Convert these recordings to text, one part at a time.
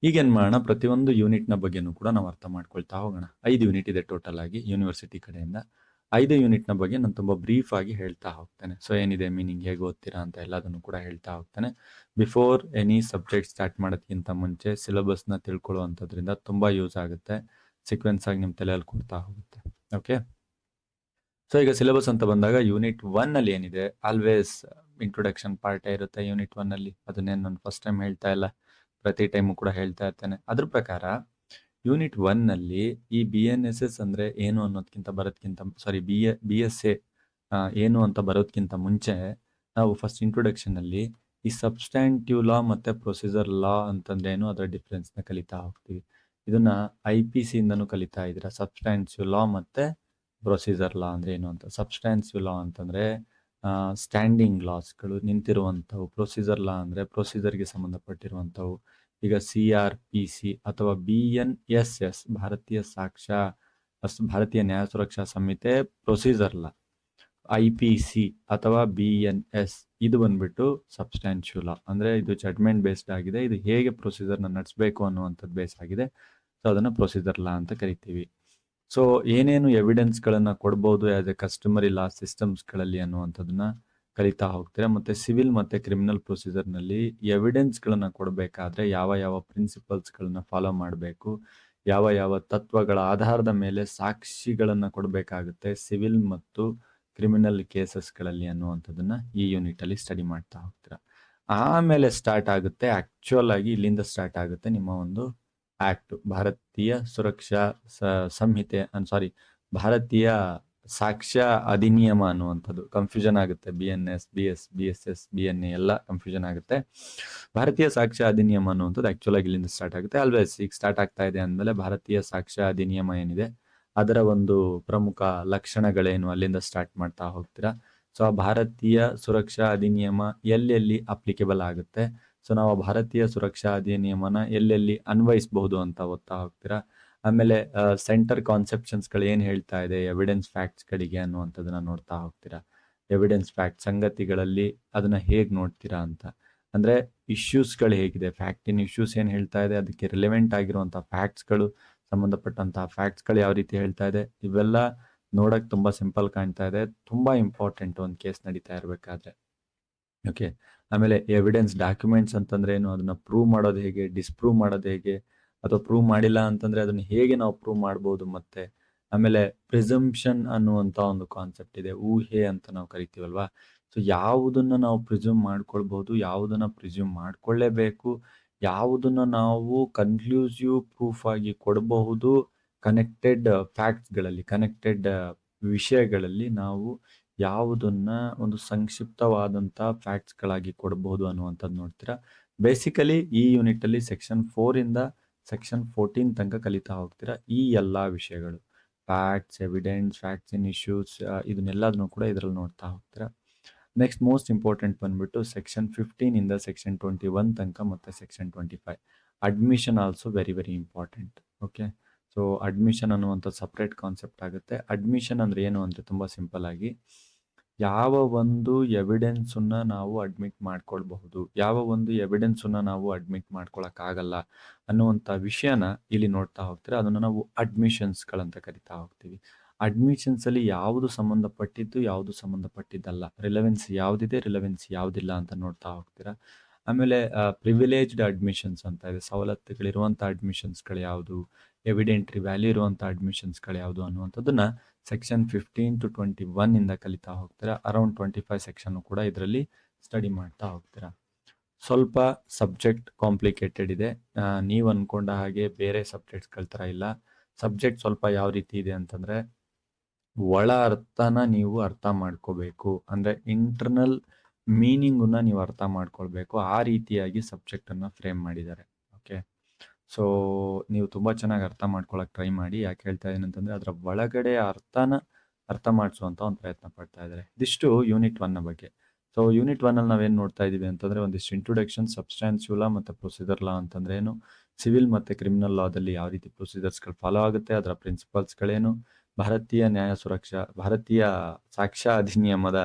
ಈಗೇನ್ ಮಾಡೋಣ, ಪ್ರತಿಯೊಂದು ಯೂನಿಟ್ನ ಬಗ್ಗೆನೂ ಕೂಡ ನಾವು ಅರ್ಥ ಮಾಡ್ಕೊಳ್ತಾ ಹೋಗೋಣ. 5 ಯೂನಿಟ್ ಇದೆ ಟೋಟಲ್ ಆಗಿ ಯೂನಿವರ್ಸಿಟಿ ಕಡೆಯಿಂದ. 5 ಯೂನಿಟ್ನ ಬಗ್ಗೆ ನಾನು ತುಂಬ ಬ್ರೀಫ್ ಆಗಿ ಹೇಳ್ತಾ ಹೋಗ್ತೇನೆ. ಸೊ ಏನಿದೆ ಮೀನಿಂಗ್, ಹೇಗೆ ಓದ್ತೀರಾ ಅಂತ ಎಲ್ಲದನ್ನು ಕೂಡ ಹೇಳ್ತಾ ಹೋಗ್ತೇನೆ. ಬಿಫೋರ್ ಎನಿ ಸಬ್ಜೆಕ್ಟ್ ಸ್ಟಾರ್ಟ್ ಮಾಡೋದಕ್ಕಿಂತ ಮುಂಚೆ ಸಿಲೆಬಸ್ನ ತಿಳ್ಕೊಳ್ಳುವಂಥದ್ರಿಂದ ತುಂಬ ಯೂಸ್ ಆಗುತ್ತೆ. ಸೀಕ್ವೆನ್ಸ್ ಆಗಿ ನಿಮ್ಮ ತಲೆಯಲ್ಲಿ ಕೊಡ್ತಾ ಹೋಗುತ್ತೆ. ಓಕೆ, ಸೊ ಈಗ ಸಿಲೆಬಸ್ ಅಂತ ಬಂದಾಗ ಯೂನಿಟ್ 1 ಅಲ್ಲಿ ಏನಿದೆ, ಆಲ್ವೇಸ್ ಇಂಟ್ರೊಡಕ್ಷನ್ ಪಾರ್ಟೇ ಇರುತ್ತೆ ಯೂನಿಟ್ 1 ಅಲ್ಲಿ. ಅದನ್ನೇನು ನಾನು ಫಸ್ಟ್ ಟೈಮ್ ಹೇಳ್ತಾ ಇಲ್ಲ, ಪ್ರತಿ ಟೈಮು ಕೂಡ ಹೇಳ್ತಾ ಇರ್ತೇನೆ. ಅದ್ರ ಪ್ರಕಾರ ಯೂನಿಟ್ 1 ನಲ್ಲಿ ಈ BNSS ಅಂದ್ರೆ ಏನು ಅನ್ನೋದಕ್ಕಿಂತ ಬರೋದಕ್ಕಿಂತ ಸಾರಿ BSA ಏನು ಅಂತ ಬರೋದಕ್ಕಿಂತ ಮುಂಚೆ ನಾವು ಫಸ್ಟ್ ಇಂಟ್ರೊಡಕ್ಷನ್ ಅಲ್ಲಿ ಈ ಸಬ್ಸ್ಟ್ಯಾಂಟಿವ್ ಲಾ ಮತ್ತೆ ಪ್ರೊಸೀಜರ್ ಲಾ ಅಂತಂದ್ರೆ ಏನು, ಅದರ ಡಿಫ್ರೆನ್ಸ್ನ ಕಲಿತಾ ಹೋಗ್ತೀವಿ. ಇದನ್ನ IPC ಇಂದನೂ ಕಲಿತಾ ಇದ್ದೀರಾ. ಸಬ್ಸ್ಟ್ಯಾನ್ಸಿವ್ ಲಾ ಮತ್ತೆ ಪ್ರೊಸೀಜರ್ ಲಾ ಅಂದ್ರೆ ಏನು ಅಂತ. ಸಬ್ಸ್ಟ್ಯಾನ್ಸಿವ್ ಲಾ ಅಂತಂದ್ರೆ ಸ್ಟ್ಯಾಂಡಿಂಗ್ ಲಾಸ್ಗಳು, ನಿಂತಿರುವಂಥವು. ಪ್ರೊಸೀಜರ್ ಲಾ ಅಂದ್ರೆ ಪ್ರೊಸೀಜರ್ಗೆ ಸಂಬಂಧಪಟ್ಟಿರುವಂಥವು. ಈಗ CRPC ಅಥವಾ BNSS, ಭಾರತೀಯ ನ್ಯಾಯ ಸುರಕ್ಷಾ ಸಂಹಿತೆ ಪ್ರೊಸೀಜರ್ ಲಾ. IPC ಅಥವಾ BNS ಇದು ಬಂದ್ಬಿಟ್ಟು ಸಬ್ಸ್ಟ್ಯಾನ್ಷಿಯಲ್ ಲಾ, ಅಂದ್ರೆ ಇದು ಜಡ್ಮೆಂಟ್ ಬೇಸ್ಡ್ ಆಗಿದೆ. ಇದು ಹೇಗೆ ಪ್ರೊಸೀಜರ್ನ ನಡೆಸಬೇಕು ಅನ್ನುವಂಥದ್ದು ಬೇಸ್ ಆಗಿದೆ. ಸೊ ಅದನ್ನು ಪ್ರೊಸೀಜರ್ ಲಾ ಅಂತ ಕರಿತೀವಿ. ಸೊ ಏನೇನು ಎವಿಡೆನ್ಸ್ಗಳನ್ನ ಕೊಡ್ಬೋದು ಆಸ್ ಎ ಕಸ್ಟಮರಿ ಲಾ ಸಿಸ್ಟಮ್ಸ್ಗಳಲ್ಲಿ ಅನ್ನುವಂಥದ್ದನ್ನ ಕಲಿತಾ ಹೋಗ್ತೀರಾ. ಮತ್ತೆ ಸಿವಿಲ್ ಮತ್ತೆ ಕ್ರಿಮಿನಲ್ ಪ್ರೊಸೀಜರ್ನಲ್ಲಿ ಎವಿಡೆನ್ಸ್ಗಳನ್ನ ಕೊಡಬೇಕಾದ್ರೆ ಯಾವ ಯಾವ ಪ್ರಿನ್ಸಿಪಲ್ಸ್ಗಳನ್ನ ಫಾಲೋ ಮಾಡಬೇಕು, ಯಾವ ಯಾವ ತತ್ವಗಳ ಆಧಾರದ ಮೇಲೆ ಸಾಕ್ಷಿಗಳನ್ನ ಕೊಡಬೇಕಾಗುತ್ತೆ ಸಿವಿಲ್ ಮತ್ತು ಕ್ರಿಮಿನಲ್ ಕೇಸಸ್ಗಳಲ್ಲಿ ಅನ್ನುವಂಥದ್ದನ್ನ ಈ ಯೂನಿಟ್ ಅಲ್ಲಿ ಸ್ಟಡಿ ಮಾಡ್ತಾ ಹೋಗ್ತೀರಾ. ಆಮೇಲೆ ಸ್ಟಾರ್ಟ್ ಆಗುತ್ತೆ, ಆಕ್ಚುಯಲ್ ಆಗಿ ಇಲ್ಲಿಂದ ಸ್ಟಾರ್ಟ್ ಆಗುತ್ತೆ ನಿಮ್ಮ ಒಂದು ಆಕ್ಟ್, ಭಾರತೀಯ ಸುರಕ್ಷಾ ಸಂಹಿತೆ, ಭಾರತೀಯ ಸಾಕ್ಷ್ಯ ಅಧಿನಿಯಮ ಅನ್ನುವಂಥದ್ದು. ಕನ್ಫ್ಯೂಷನ್ ಆಗುತ್ತೆ, BNS, BSS, BNA ಎಲ್ಲ ಕನ್ಫ್ಯೂಷನ್ ಆಗುತ್ತೆ. ಭಾರತೀಯ ಸಾಕ್ಷ್ಯ ಅಧಿನಿಯಮ ಅನ್ನುವಂಥದ್ದು ಆಕ್ಚುಲ್ ಆಗಿ ಇಲ್ಲಿಂದ ಸ್ಟಾರ್ಟ್ ಆಗುತ್ತೆ. ಆಲ್ವೇಸ್ ಈಗ ಸ್ಟಾರ್ಟ್ ಆಗ್ತಾ ಇದೆ ಅಂದಮೇಲೆ ಭಾರತೀಯ ಸಾಕ್ಷ್ಯ ಅಧಿನಿಯಮ ಏನಿದೆ ಅದರ ಒಂದು ಪ್ರಮುಖ ಲಕ್ಷಣಗಳೇನು ಅಲ್ಲಿಂದ ಸ್ಟಾರ್ಟ್ ಮಾಡ್ತಾ ಹೋಗ್ತೀರಾ. ಸೊ ಆ ಭಾರತೀಯ ಸುರಕ್ಷಾ ಅಧಿನಿಯಮ ಎಲ್ಲೆಲ್ಲಿ ಅಪ್ಲಿಕೇಬಲ್ ಆಗುತ್ತೆ, ಸೊ ನಾವು ಭಾರತೀಯ ಸುರಕ್ಷಾ ಅಧಿನಿಯಮನ ಎಲ್ಲೆಲ್ಲಿ ಅನ್ವಯಿಸಬಹುದು ಅಂತ ಓದ್ತಾ ಹೋಗ್ತೀರಾ. ಆಮೇಲೆ ಸೆಂಟರ್ ಕಾನ್ಸೆಪ್ಷನ್ಸ್ಗಳು ಏನು ಹೇಳ್ತಾ ಇದೆ ಎವಿಡೆನ್ಸ್ ಫ್ಯಾಕ್ಟ್ಸ್ಗಳಿಗೆ ಅನ್ನುವಂಥದ್ದನ್ನ ನೋಡ್ತಾ ಹೋಗ್ತೀರಾ. ಎವಿಡೆನ್ಸ್ ಫ್ಯಾಕ್ಟ್ ಸಂಗತಿಗಳಲ್ಲಿ ಅದನ್ನ ಹೇಗೆ ನೋಡ್ತೀರಾ ಅಂತ, ಅಂದ್ರೆ ಇಶ್ಯೂಸ್ಗಳು ಹೇಗಿದೆ, ಫ್ಯಾಕ್ಟಿನ್ ಇಶ್ಯೂಸ್ ಏನು ಹೇಳ್ತಾ ಇದೆ, ಅದಕ್ಕೆ ರಿಲೆವೆಂಟ್ ಆಗಿರುವಂಥ ಫ್ಯಾಕ್ಟ್ಸ್ಗಳು, ಸಂಬಂಧಪಟ್ಟಂತಹ ಫ್ಯಾಕ್ಟ್ಸ್ಗಳು ಯಾವ ರೀತಿ ಹೇಳ್ತಾ ಇದೆ, ಇವೆಲ್ಲ ನೋಡಕ್ ತುಂಬಾ ಸಿಂಪಲ್ ಕಾಣ್ತಾ ಇದೆ, ತುಂಬಾ ಇಂಪಾರ್ಟೆಂಟ್ ಒಂದು ಕೇಸ್ ನಡೀತಾ ಇರಬೇಕಾದ್ರೆ. ಓಕೆ, ಆಮೇಲೆ ಎವಿಡೆನ್ಸ್ ಡಾಕ್ಯುಮೆಂಟ್ಸ್ ಅಂತಂದ್ರೆ ಏನು, ಅದನ್ನ ಪ್ರೂವ್ ಮಾಡೋದು ಹೇಗೆ, ಡಿಸ್ಪ್ರೂವ್ ಮಾಡೋದು ಹೇಗೆ, ಅಥವಾ ಪ್ರೂವ್ ಮಾಡಿಲ್ಲ ಅಂತಂದ್ರೆ ಅದನ್ನ ಹೇಗೆ ನಾವು ಪ್ರೂವ್ ಮಾಡ್ಬೋದು. ಮತ್ತೆ ಆಮೇಲೆ ಪ್ರಿಸಂಪ್ಷನ್ ಅನ್ನುವಂಥ ಒಂದು ಕಾನ್ಸೆಪ್ಟ್ ಇದೆ, ಊಹೆ ಅಂತ ನಾವು ಕರಿತೀವಲ್ವಾ. ಸೊ ಯಾವುದನ್ನ ನಾವು ಪ್ರಿಸ್ಯೂಮ್ ಮಾಡ್ಕೊಳ್ಬಹುದು, ಯಾವುದನ್ನ ಪ್ರಿಸ್ಯೂಮ್ ಮಾಡ್ಕೊಳ್ಳೇಬೇಕು, ಯಾವುದನ್ನ ನಾವು ಕನ್ಕ್ಲೂಸಿವ್ ಪ್ರೂಫ್ ಆಗಿ ಕೊಡಬಹುದು, ಕನೆಕ್ಟೆಡ್ ಫ್ಯಾಕ್ಟ್ಸ್ಗಳಲ್ಲಿ, ಕನೆಕ್ಟೆಡ್ ವಿಷಯಗಳಲ್ಲಿ ನಾವು ಯಾವುದನ್ನ ಒಂದು ಸಂಕ್ಷಿಪ್ತವಾದಂಥ ಫ್ಯಾಕ್ಟ್ಸ್ಗಳಾಗಿ ಕೊಡಬಹುದು ಅನ್ನುವಂಥದ್ದು ನೋಡ್ತೀರಾ. ಬೇಸಿಕಲಿ ಈ ಯೂನಿಟ್ ಅಲ್ಲಿ ಸೆಕ್ಷನ್ 4 ಇಂದ ಸೆಕ್ಷನ್ 14 ತನಕ ಕಲಿತಾ ಹೋಗ್ತೀರಾ. ಈ ಎಲ್ಲ ವಿಷಯಗಳು, ಫ್ಯಾಕ್ಟ್ಸ್, ಎವಿಡೆನ್ಸ್, ಫ್ಯಾಕ್ಟ್ಸ್ ಇನ್ ಇಶ್ಯೂಸ್, ಇದನ್ನೆಲ್ಲದನ್ನು ಕೂಡ ಇದರಲ್ಲಿ ನೋಡ್ತಾ ಹೋಗ್ತೀರಾ. ನೆಕ್ಸ್ಟ್ ಮೋಸ್ಟ್ ಇಂಪಾರ್ಟೆಂಟ್ ಬಂದ್ಬಿಟ್ಟು ಸೆಕ್ಷನ್ 15 ಇಂದ ಸೆಕ್ಷನ್ 21 ತನಕ ಮತ್ತೆ section 25. Admission also very very important. Okay, so admission ಅನ್ನುವಂಥ ಸಪ್ರೇಟ್ ಕಾನ್ಸೆಪ್ಟ್ ಆಗುತ್ತೆ. ಅಡ್ಮಿಷನ್ ಅಂದ್ರೆ ಏನು ಅಂದ್ರೆ ತುಂಬಾ ಸಿಂಪಲ್ ಆಗಿ ಯಾವ ಒಂದು ಎವಿಡೆನ್ಸನ್ನ ನಾವು ಅಡ್ಮಿಟ್ ಮಾಡ್ಕೊಳ್ಬಹುದು, ಯಾವ ಒಂದು ಎವಿಡೆನ್ಸನ್ನ ನಾವು ಅಡ್ಮಿಟ್ ಮಾಡ್ಕೊಳಕ್ಕಾಗಲ್ಲ ಅನ್ನುವಂಥ ವಿಷಯನ ಇಲ್ಲಿ ನೋಡ್ತಾ ಹೋಗ್ತೀರಾ. ಅದನ್ನು ನಾವು ಅಡ್ಮಿಷನ್ಸ್ಗಳಂತ ಕರಿತಾ ಹೋಗ್ತೀವಿ. ಅಡ್ಮಿಷನ್ಸ್ ಅಲ್ಲಿ ಯಾವುದು ಸಂಬಂಧಪಟ್ಟಿದ್ದು, ಯಾವುದು ಸಂಬಂಧಪಟ್ಟಿದ್ದಲ್ಲ, ರಿಲೆವೆನ್ಸ್ ಯಾವುದಿದೆ, ರಿಲೆವೆನ್ಸ್ ಯಾವುದಿಲ್ಲ ಅಂತ ನೋಡ್ತಾ ಹೋಗ್ತೀರಾ. ಆಮೇಲೆ ಪ್ರಿವಿಲೇಜ್ಡ್ ಅಡ್ಮಿಷನ್ಸ್ ಅಂತ ಇದೆ, ಸವಲತ್ತುಗಳಿರುವಂಥ ಅಡ್ಮಿಷನ್ಸ್ಗಳು ಯಾವುದು, ಎವಿಡೆಂಟ್ರಿ ವ್ಯಾಲ್ಯೂ ಇರುವಂಥ ಅಡ್ಮಿಷನ್ಸ್ಗಳು ಯಾವುದು ಅನ್ನುವಂಥದ್ದನ್ನ ಸೆಕ್ಷನ್ 15 to 21 ಇಂದ ಕಲಿತಾ ಹೋಗ್ತೀರಾ. ಅರೌಂಡ್ 25 ಸೆಕ್ಷನ್ ಕೂಡ ಇದರಲ್ಲಿ ಸ್ಟಡಿ ಮಾಡ್ತಾ ಹೋಗ್ತೀರಾ. ಸ್ವಲ್ಪ ಸಬ್ಜೆಕ್ಟ್ ಕಾಂಪ್ಲಿಕೇಟೆಡ್ ಇದೆ, ನೀವು ಅನ್ಕೊಂಡ ಹಾಗೆ ಬೇರೆ ಸಬ್ಜೆಕ್ಟ್ಸ್ಗಳ ಥರ ಇಲ್ಲ. ಸಬ್ಜೆಕ್ಟ್ ಸ್ವಲ್ಪ ಯಾವ ರೀತಿ ಇದೆ ಅಂತಂದ್ರೆ ಒಳ ಅರ್ಥನ ನೀವು ಅರ್ಥ ಮಾಡ್ಕೋಬೇಕು, ಅಂದ್ರೆ ಇಂಟರ್ನಲ್ ಮೀನಿಂಗನ್ನ ನೀವು ಅರ್ಥ ಮಾಡ್ಕೊಳ್ಬೇಕು. ಆ ರೀತಿಯಾಗಿ ಸಬ್ಜೆಕ್ಟ್ ಅನ್ನ ಫ್ರೇಮ್ ಮಾಡಿದ್ದಾರೆ. ಓಕೆ, ಸೊ ನೀವು ತುಂಬಾ ಚೆನ್ನಾಗಿ ಅರ್ಥ ಮಾಡ್ಕೊಳಕ್ ಟ್ರೈ ಮಾಡಿ. ಯಾಕೆ ಹೇಳ್ತಾ ಇದ್ದೀನಿ ಅಂತಂದ್ರೆ ಅದರ ಒಳಗಡೆ ಅರ್ಥನ ಅರ್ಥ ಮಾಡಿಸುವಂತ ಒಂದು ಪ್ರಯತ್ನ ಪಡ್ತಾ ಇದ್ದಾರೆ. ಇದಿಷ್ಟು ಯೂನಿಟ್ 1 ಬಗ್ಗೆ. ಸೊ ಯೂನಿಟ್ 1 ಅಲ್ಲಿ ನಾವೇನು ನೋಡ್ತಾ ಇದೀವಿ ಅಂತಂದ್ರೆ ಒಂದಿಷ್ಟು ಇಂಟ್ರೊಡಕ್ಷನ್, ಸಬ್ಸ್ಟ್ಯಾನ್ಸಿವ್ ಲಾ ಮತ್ತೆ ಪ್ರೊಸೀಜರ್ ಲಾ ಅಂತಂದ್ರೆ ಏನು, ಸಿವಿಲ್ ಮತ್ತೆ ಕ್ರಿಮಿನಲ್ ಲಾದಲ್ಲಿ ಯಾವ ರೀತಿ ಪ್ರೊಸೀಜರ್ಸ್ಗಳು ಫಾಲೋ ಆಗುತ್ತೆ, ಅದರ ಪ್ರಿನ್ಸಿಪಲ್ಸ್ಗಳೇನು, ಭಾರತೀಯ ಸಾಕ್ಷ್ಯ ಅಧಿನಿಯಮದ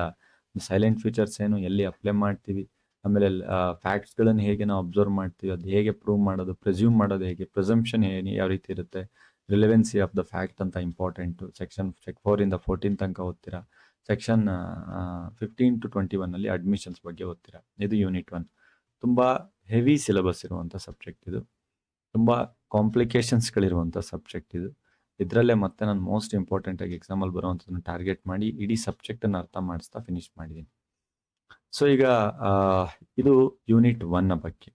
ಸೈಲೆಂಟ್ ಫೀಚರ್ಸ್ ಏನು, ಎಲ್ಲಿ ಅಪ್ಲೈ ಮಾಡ್ತೀವಿ, ಆಮೇಲೆ ಫ್ಯಾಕ್ಟ್ಸ್ಗಳನ್ನು ಹೇಗೆ ನಾವು ಅಬ್ಸರ್ವ್ ಮಾಡ್ತೀವಿ, ಅದು ಹೇಗೆ ಪ್ರೂವ್ ಮಾಡೋದು, ಪ್ರೆಸ್ಯೂಮ್ ಮಾಡೋದು ಹೇಗೆ, ಪ್ರೆಸಂಪ್ಷನ್ ಯಾವ ರೀತಿ ಇರುತ್ತೆ, ರಿಲೆವೆನ್ಸಿ ಆಫ್ ದ ಫ್ಯಾಕ್ಟ್ ಅಂತ ಇಂಪಾರ್ಟೆಂಟು. ಸೆಕ್ಷನ್ 4 ಇಂದ 14 ತನಕ ಓದ್ತೀರಾ. ಸೆಕ್ಷನ್ 15 to 21 ಅಲ್ಲಿ ಅಡ್ಮಿಷನ್ಸ್ ಬಗ್ಗೆ ಓದ್ತೀರಾ. ಇದು ಯೂನಿಟ್ 1. ತುಂಬ ಹೆವಿ ಸಿಲೆಬಸ್ ಇರುವಂಥ ಸಬ್ಜೆಕ್ಟ್ ಇದು. ತುಂಬ ಕಾಂಪ್ಲಿಕೇಶನ್ಸ್ಗಳಿರುವಂಥ ಸಬ್ಜೆಕ್ಟ್ ಇದು. ಇದರಲ್ಲೇ ಮತ್ತೆ ನಾನು ಮೋಸ್ಟ್ ಇಂಪಾರ್ಟೆಂಟ್ ಆಗಿ ಎಕ್ಸಾಮಲ್ಲಿ ಬರುವಂಥದ್ದನ್ನು ಟಾರ್ಗೆಟ್ ಮಾಡಿ ಇಡೀ ಸಬ್ಜೆಕ್ಟನ್ನು ಅರ್ಥ ಮಾಡಿಸ್ತಾ ಫಿನಿಶ್ ಮಾಡಿದ್ದೀನಿ. ಸೊ ಈಗ ಇದು ಯೂನಿಟ್ 1ನ ಬಗ್ಗೆ.